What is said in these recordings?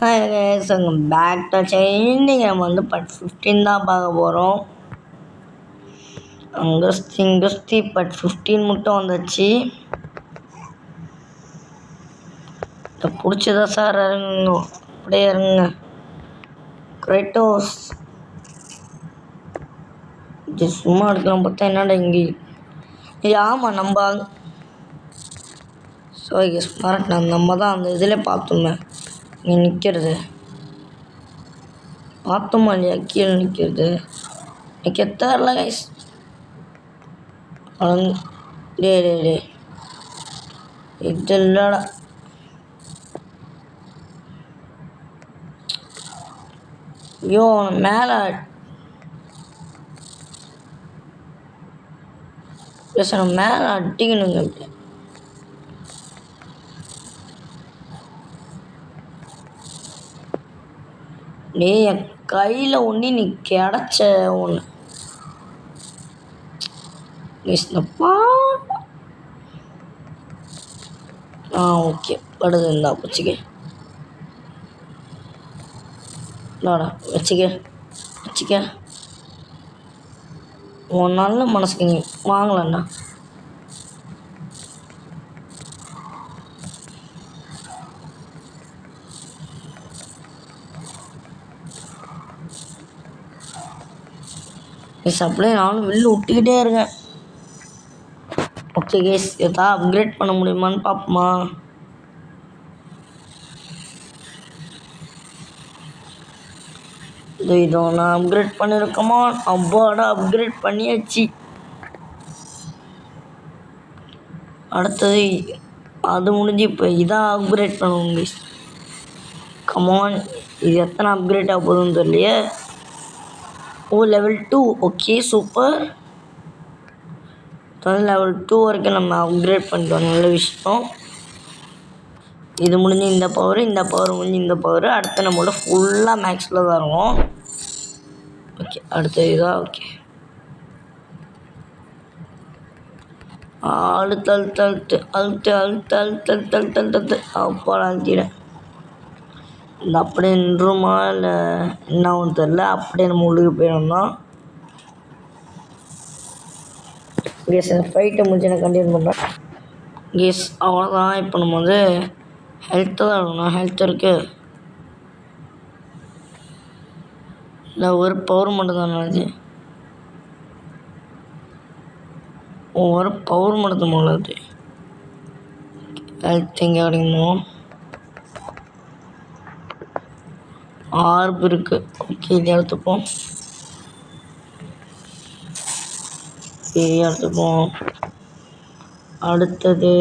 Back touch இன்னைக்கு நம்ம வந்து பார்ட் 15 தான் பார்க்க போகிறோம். அங்கஸ்தி பார்ட் 15 மட்டும் வந்துச்சு. பிடிச்சதா சார் இறங்குங்க, அப்படியே இறங்குங்க. கிரேட்டோஸ் இது சும்மா எடுக்கலாம் பார்த்தா என்னடா இங்கே இது. ஆமாம் நம்ம ஸோ ஸ்மார்ட் நம்ம தான் அந்த இதில் பார்த்தோமே இங்கே நிற்கிறது. பார்த்தோமா இல்லையா கீழே நிற்கிறது எனக்கு தெரில கைஸ். டே இது இல்லைடா. ஐயோ மேலே மேலே அடிக்கணுங்க. நீ என் கையில் ஒன்று நீ கிடச்ச ஒன்று ஓகே படுது இருந்தா வச்சுக்க வச்சுக்க உன் நல்ல மனசுக்கு நீ வாங்கலண்ணா. அப்படியே நானும் வெளில விட்டுக்கிட்டே இருக்கேன். ஓகே கேஸ் எதா அப்கிரேட் பண்ண முடியுமான்னு பார்ப்போமா. இதோ நான் அப்கிரேட் பண்ணியிருக்கோமா. அப்பாடா அப்கிரேட் பண்ணியாச்சு. அடுத்தது அது முடிஞ்சு இப்போ இதான் அப்கிரேட் பண்ணுவோம் கேஸ். கமான் இது எத்தனை அப்கிரேட் ஆக போகுதுன்னு தெரியலையே. Level 2 okay super. லெவல் 2 வரைக்கும் நம்ம அப்கிரேட் பண்ணிட்டோம், நல்ல விஷயம். இது முடிஞ்சு இந்த பவர் முடிஞ்சு இந்த பவர். அடுத்து நம்மளோட ஃபுல்லாக மேக்ஸில் தான் இருக்கும். ஓகே அடுத்த இதாக ஓகே அழுத்து அப்பாடா அழுத்திடேன். இந்த அப்படியே நின்றுமா இல்லை என்ன ஒன்று தெரில. அப்படியே நம்ம உள்ளுக்கு போயிடணும் தான். கேஸ் இந்த ஃபைட்டை முடிச்சு நான் கண்டினியூ பண்ணுறேன். கேஸ் அவ்வளோதான். இப்போ நம்ம வந்து ஹெல்த்து தான் இருக்கணும். ஹெல்த் இருக்குது இல்லை ஒரு பவர் மட்டும் தான் நினச்சி. ஒரு பவர் மட்டும் போலது. ஹெல்த் எங்கே கிடைக்கணும். ஆர்பு இருக்குது. ஓகே இது எடுத்துப்போம். எடுத்துப்போம். அடுத்தது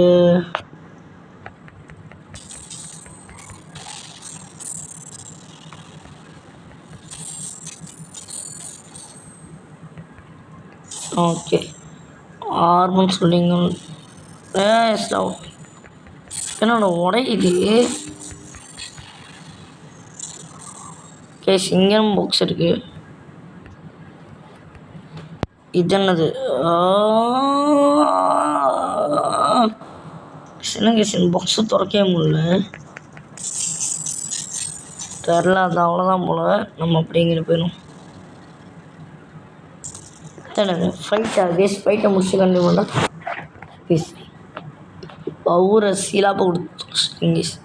ஓகே ஆர்மன் சொல்லிங்க. என்னோட உடையுது. ஓகே சிங்கம் பாக்ஸ் இருக்கு. இது என்னது சின்ன பாக்ஸு திறக்கவே முடியல. தெரில அது அவ்வளோதான் போல. நம்ம அப்படிங்கிற போயிடும். ஃபைட்டா கேஸ் ஃபைட்டை முடிச்சு கண்டிப்பாக பண்ணலாம். கேஸ் பவுரை சீலாப்பை கொடுத்து கேஸ்.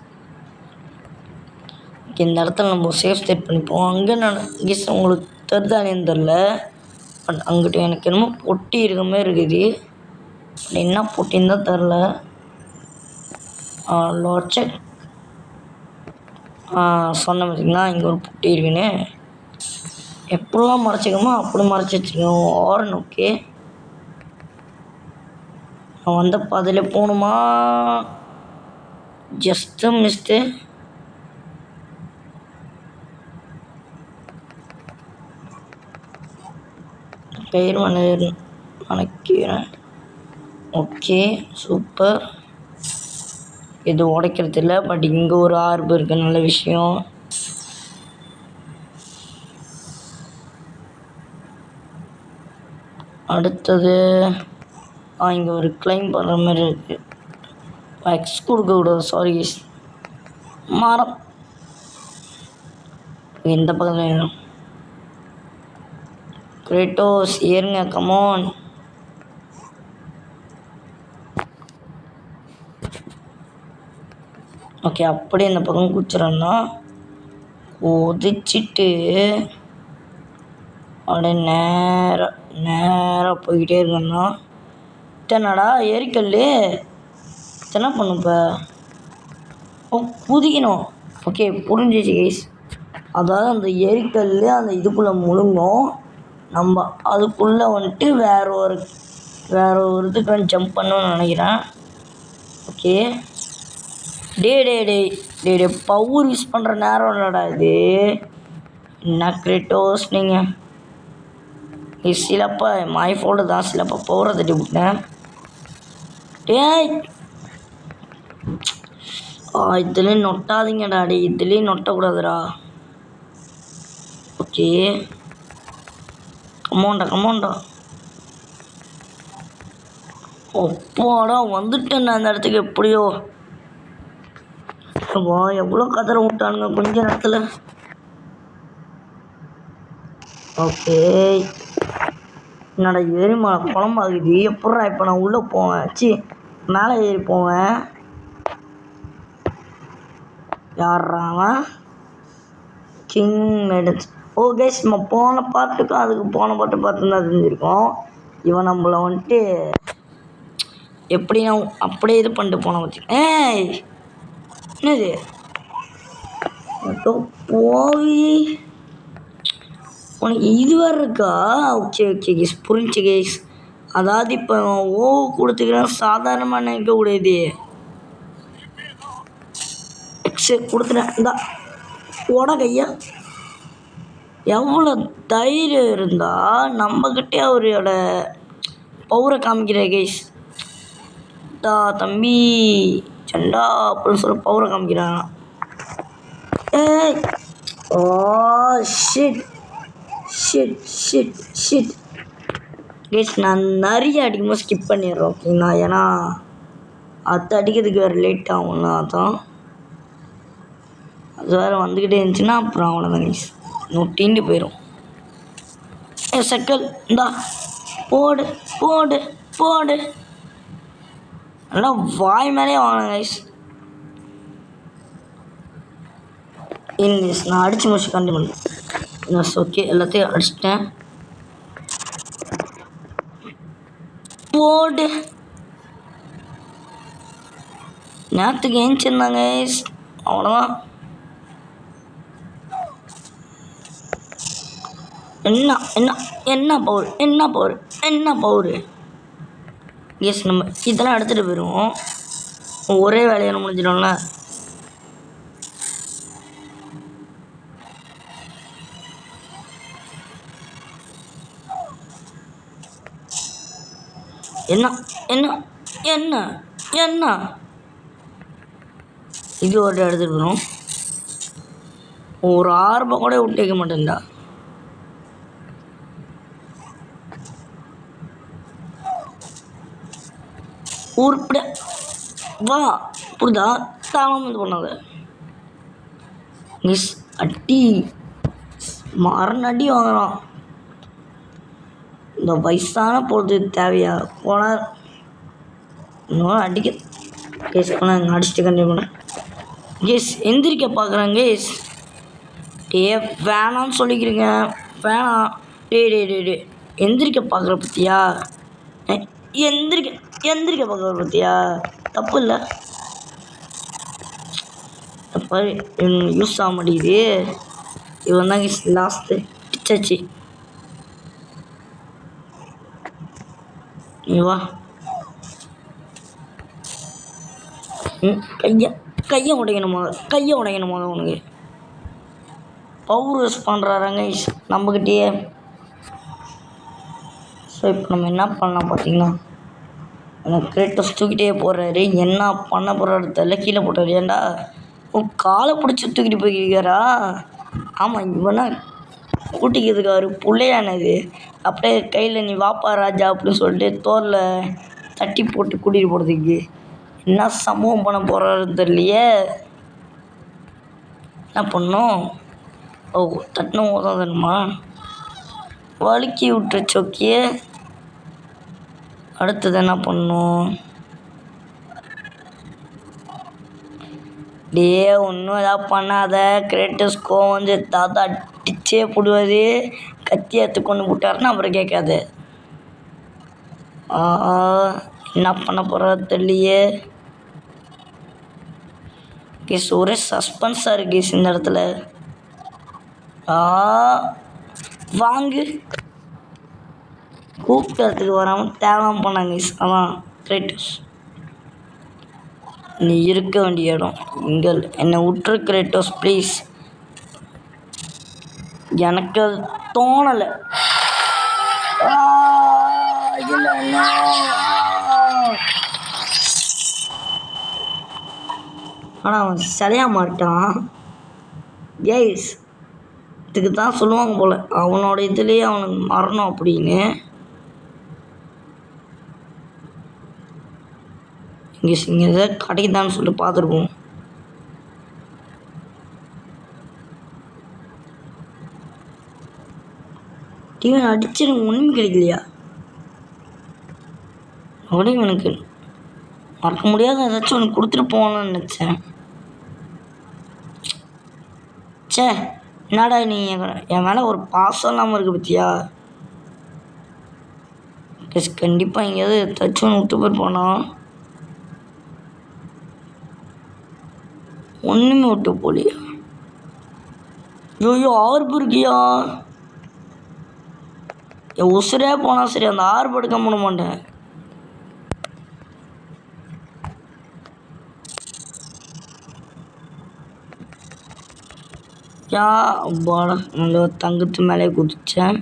ஓகே இந்த இடத்துல நம்ம சேஃப் ஸ்டேட் பண்ணிப்போம். அங்கே நான் கேஸ் உங்களுக்கு தெரிதானேன்னு தெரில. பட் அங்கிட்ட எனக்கு என்னமோ பொட்டி இருக்க மாதிரி இருக்குது. என்ன பொட்டின்னு தான் தெரில. லாட்சக் சொன்ன பார்த்தீங்களா இங்கே ஒரு பொட்டி இருக்குன்னு. எப்படிலாம் மறைச்சிக்கணுமோ அப்படி மறைச்சி வச்சுக்கோங்க. ஆரன் ஓகே நான் வந்த பாதையில் போகணுமா. Just missed. பெயர் நினைக்கிறேன். Okay super. இது உடைக்கிறது இல்லை. பட் இங்கே ஒரு ஆர்பு இருக்குது, நல்ல விஷயம். அடுத்தது இங்கே ஒரு கிளைம் பண்ணுற மாதிரி இருக்குது. எக்ஸ் கொடுக்கக்கூடாது, சாரி மரம். இந்த பக்கம் கிரேட்டோஸ் ஏறுங்க கமான். ஓகே அப்படியே இந்த பக்கம் குச்சிடன்னா ஒதிச்சிட்டு அப்படியே நேராக போய்கிட்டே இருக்கேன்னா என்னடா ஏரிக்கல் என்ன பண்ணும் இப்போ? குதிக்கணும். ஓகே புரிஞ்சிச்சு கைஸ். அதாவது அந்த ஏரிக்கல் அந்த இதுக்குள்ளே முழுங்கும். நம்ம அதுக்குள்ளே வந்துட்டு வேற ஒரு இதுக்கு ஜம்ப் பண்ணணும்னு நினைக்கிறேன். ஓகே டே பவர் யூஸ் பண்ணுற நேரம் இல்லைடா இது. என்ன கிரேட்டோஸ் நீங்கள் சிலப்பா மை ஃபோல்டு தான். சிலப்பா பவரை தட்டி விட்டேன். டேய் இதுலேயும் நொட்டாதீங்கடா. இதுலேயும் நொட்டக்கூடாதுடா. ஓகே கமோண்டா அப்பாடா வந்துட்டேன் அந்த இடத்துக்கு எப்படியோ. எவ்வளோ கதற விட்டானுங்க கொஞ்ச நேரத்தில். ஓகே என்னடா எரிமலை குழம்பாகுது. எப்பட்றா இப்போ நான் உள்ளே போவேன்? மேலே ஏறி போவேன். யார்றான் கிங் மெடல்ஸ்? ஓ கைஸ் நம்ம போன பாட்டுக்கும் அதுக்கு போன பாட்டு பார்த்துருந்தா தெரிஞ்சிருக்கோம். இவன் நம்மளை வந்துட்டு எப்படின்னா அப்படியே இது பண்ணிட்டு போன பற்றி. என்னது போய் உனக்கு இது வேறு இருக்கா? ஓகே கேஸ் புரிஞ்சு கேஸ். அதாவது இப்போ கொடுத்துக்கிறேன் சாதாரணமாக நினைக்கக்கூடாது. கொடுத்துட்டேன் இந்தா உட கையா. எவ்வளோ தைரியம் இருந்தால் நம்மக்கிட்டே அவரோட பவரை காமிக்கிற கேஸ். தம்பி சண்டா அப்படின்னு சொல்லி பவரை காமிக்கிறான். ஷிட் கேஸ் நான் நிறைய அடிக்கும்போது ஸ்கிப் பண்ணிடுறேன் ஓகேங்களா. ஏன்னா அது அடிக்கிறதுக்கு வேறு லேட் ஆகும்னா அதான். அது வேறு வந்துக்கிட்டே இருந்துச்சுன்னா அப்புறம் அவ்வளோதான் கைஸ் நொட்டின்ட்டு போயிடும். சக்கல் இந்தா போடு நல்லா வாய் மேலேயே வாங்கினேன் கைஸ். இங்கிலீஷ் நான் அடித்து முடிச்சு கண்டிப்பாக ஓகே எல்லாத்தையும் அடிச்சிட்டேன். போடு நேரத்துக்கு ஏஞ்சிருந்தாங்க கைஸ் அவ்வளோதான். என்ன பவர் எஸ் நம்ம இதெல்லாம் எடுத்துகிட்டு போயிடுவோம். ஒரே வேலையை முடிஞ்சிடும்ல. என்ன இது ஒரு எடுத்துகிட்டு போயிடும். ஒரு 6 ரூபாய் கூட விட்டு வைக்க மாட்டேன்டா. உருப்பட வா புரிதா தாமம் இது பண்ணாத மிஸ் அடி மரண அடி வாங்குறான். இந்த வயசான பொழுது தேவையா போன இன்னும் அடிக்க கேஸ் பண்ண அடிச்சுட்டு கண்டிப்பாக பண்ணேன். கேஸ் எந்திரிக்க பார்க்குறேன் கேஸ். வேணான்னு சொல்லிக்கிறீங்க. வேணாம் டே எந்திரிக்க பார்க்குற பற்றியா? எந்திரிக்க பார்க்குற பற்றியா? தப்பு இல்லை. தப்பு யூஸ் ஆக மாட்டேங்குது. இவன் தான் கேஸ் லாஸ்ட்டு பிச்சாச்சு. நீ வா கையை உடைக்கணுமா உனக்கு பவர் யூஸ் பண்ணுறாங்க நம்மக்கிட்டேயே. ஸோ இப்போ நம்ம என்ன பண்ணலாம் பார்த்தீங்கன்னா எனக்கு கிரேட்டோஸ் தூக்கிட்டே போடுறாரு. என்ன பண்ண போகிறாரு தெரியல. கீழே போட்டார். ஏன்டா காலை பிடிச்சி தூக்கிட்டு போய்க்கிறாரா? ஆமாம் இவனா கூட்டிக்கிறதுக்காரு பிள்ளையானது. அப்படியே கையில் நீ வாப்பா ராஜா அப்படின்னு சொல்லிட்டு தோரில் தட்டி போட்டு கூட்டிகிட்டு போகிறதுக்கு என்ன சம்பவம் பண்ண போகிறாரு தெரியலையே. என்ன பண்ணோம் ஓ தட்டின தான் தருமா வழுக்கி விட்டுருச்சு. ஓகே அடுத்தது என்ன பண்ணணும்? டே ஒன்றும் எதாவது பண்ணாத. கிரேட்டஸ் கோவம் வந்து தாத்தா அடிச்சே போடுவார். கத்தி எடுத்து கொண்டு விட்டாருன்னா அப்புறம் கேட்காது. என்ன பண்ண போகிறா தெரியலையே. கேஸ் ஒரே சஸ்பென்ஸாக இருக்கு கேஸ் இந்த இடத்துல. வாங்கு கூப்பிட்டதுக்கு வராமல் தேவையாம பண்ணாங்க கேஸ். அதான் கிரேட்டஸ் நீ இருக்க வேண்டிய இடம் இங்கே. என்னை விட்டுரு கிரேட்டோஸ் ப்ளீஸ். எனக்கு அது தோணலை. ஆனால் அவன் சரியா மாட்டான் கேஸ். இதுக்கு தான் சொல்லுவாங்க போல் அவனோட இதுலேயே அவனுக்கு மரணம் அப்படின்னு. இங்கே எதாவது கிடைக்குதான்னு சொல்லிட்டு பார்த்துருப்போம். டிவி அடிச்சு எனக்கு ஒன்றுமே கிடைக்கலையா? அப்படியே எனக்கு மறக்க முடியாத ஏதாச்சும் ஒன்று கொடுத்துட்டு போகணும்னு நினச்சேன். சே என்னடா நீ என் மேலே ஒரு பாசம் இல்லாமல் இருக்கு பற்றியா? கண்டிப்பாக எங்கேயாவது ஏதாச்சும் ஒன்று விட்டு போய் போனால். ஒன்றுமே விட்டு போலியா? ஐயோ ஆர்பு இருக்கியா? என் உசுரே போனால் சரி அந்த ஆர்பு எடுக்க முடிய மாட்டேன். பாடா நல்ல தங்கத்து மேலே குதிச்சேன்.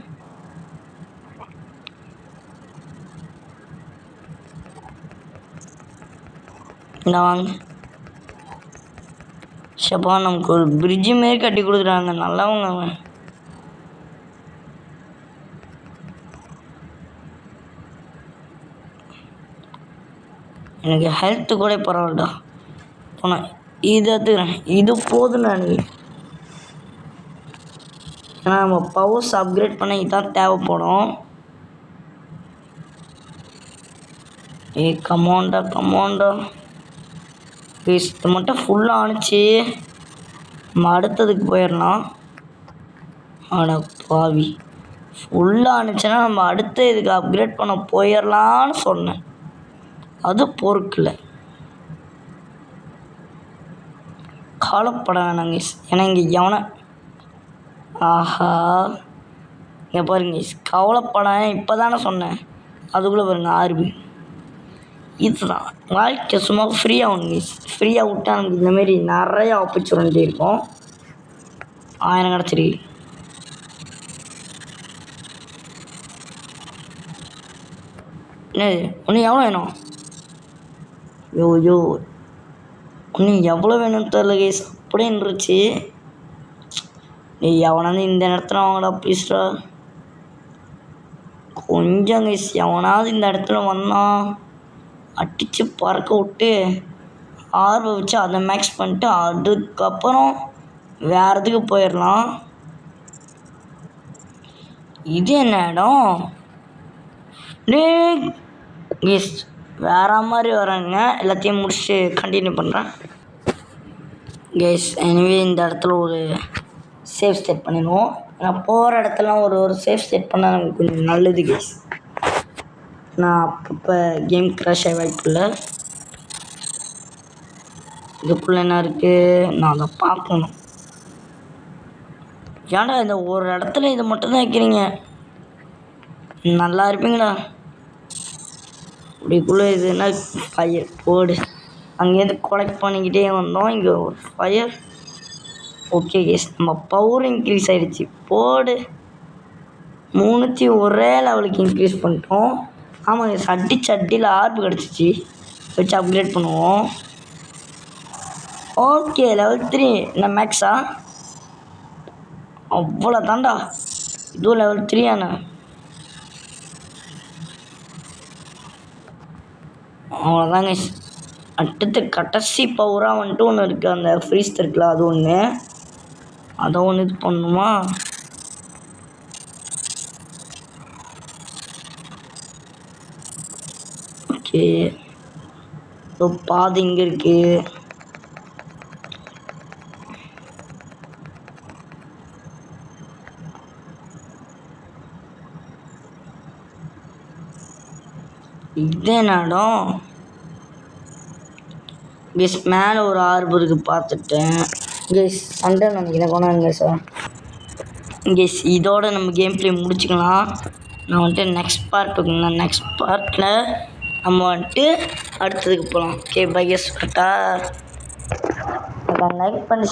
வாங்க ஷப்பா நமக்கு ஒரு பிரிட்ஜு மாரி கட்டி கொடுக்குறாங்க. நல்லவங்க அவன். எனக்கு ஹெல்த்து கூட பரவாயில்லடா. போனேன் இது எடுத்துக்கிறேன். இது போதும் எனக்கு. ஏன்னா நம்ம பவர்ஸ் அப்கிரேட் பண்ண இதுதான் தேவைப்படும். கமாண்டா ப்ளீஸ் இது மட்டும் ஃபுல்லாக ஆணுச்சு நம்ம அடுத்ததுக்கு போயிடலாம். ஆனால் பாவி ஃபுல்லாக ஆணுச்சுன்னா நம்ம அடுத்த இதுக்கு அப்கிரேட் பண்ண போயிடலான்னு சொன்னேன். அது பொறுக்கல. கவலைப்பட வேணாங்க ஏன்னா இங்கே எவனை ஆஹா இங்கே பாருங்க கவலைப்பட இப்போ தானே சொன்னேன். அதுக்குள்ளே பாருங்க ஆர்பி. இதுதான் வாழ்க்கை சும்மா ஃப்ரீயாக ஒன்று ஃப்ரீயாக விட்டா நமக்கு இந்தமாரி நிறைய ஆப்பர்ச்சுனிட்டி இருக்கும். 1000 கிடச்சிருக்கு. என்னது இன்னும் எவ்வளோ வேணும்? யோ இன்னும் எவ்வளோ வேணும்னு தெரில கேஸ். அப்படியே இருந்துச்சு. நீ எவனாவது இந்த இடத்துல வாங்கடா ப்ளீஸ்டா. கொஞ்சம் கேஸ் எவனாவது இந்த இடத்துல வந்தான் அடித்து பறக்க விட்டு ஆர்வை வச்சு அதை மேக்ஸ் பண்ணிட்டு அதுக்கப்புறம் வேறு இதுக்கு போயிடலாம். இது என்ன இடம்? கேஸ் வேறு மாதிரி வராங்க. எல்லாத்தையும் முடிச்சுட்டு கண்டினியூ பண்ணுறேன் கேஸ். எனிவே இந்த இடத்துல ஒரு சேஃப் செட் பண்ணிடுவோம். நான் போகிற இடத்துலாம் ஒரு சேஃப் செட் பண்ணால் நமக்கு கொஞ்சம் நல்லது கேஸ். நான் அப்பப்போ கேம் க்ராஷ் ஆக வாய்ப்பு இல்லை. இதுக்குள்ளே என்ன இருக்குது நான் அதை பார்க்கணும். ஏன்டா இந்த ஒரு இடத்துல இது மட்டும்தான் வைக்கிறீங்க? நல்லா இருப்பீங்களா? இப்படிக்குள்ளே இது என்ன ஃபயர் போடு. அங்கேருந்து கொலெக்ட் பண்ணிக்கிட்டே வந்தோம். இங்கே ஒரு ஃபயர். ஓகே கேஸ் நம்ம பவர் இன்க்ரீஸ் ஆகிடுச்சு. போடு 3 ஒரே லெவலுக்கு இன்க்ரீஸ் பண்ணிட்டோம். ஆமாம் கேஸ் அடியில் ஆர்பு கிடச்சிச்சு. வச்சு அப்கிரேட் பண்ணுவோம். ஓகே லெவல் 3 என்ன மேக்ஸா? அவ்வளோ தாண்டா. இதுவும் லெவல் 3 ஆனா? அவ்வளோதாங்க. அடுத்து கடைசி பவராக வந்துட்டு ஒன்று இருக்குது. அந்த ஃப்ரீஸ் இருக்குல்ல அது ஒன்று. அதை ஒன்று இது பண்ணணுமா? ஓகே, ஸோ பாதி இங்கே இருக்கு. இது இடம் கெஸ் மேலே ஒரு ஆர்பர் இருக்கு பார்த்துட்டேன். கெஸ் சண்டை நினைக்கிறேன் கொண்டாங்க சார். கெஸ் இதோட நம்ம கேம் பிளே முடிச்சுக்கலாம். நான் வந்துட்டு நெக்ஸ்ட் பார்ட் இருக்குங்களா, நெக்ஸ்ட் பார்ட்டில் நம்ம வந்துட்டு அடுத்ததுக்கு போகலாம். Okay bye. கெஸ் கரெக்டாக லைக் பண்ணி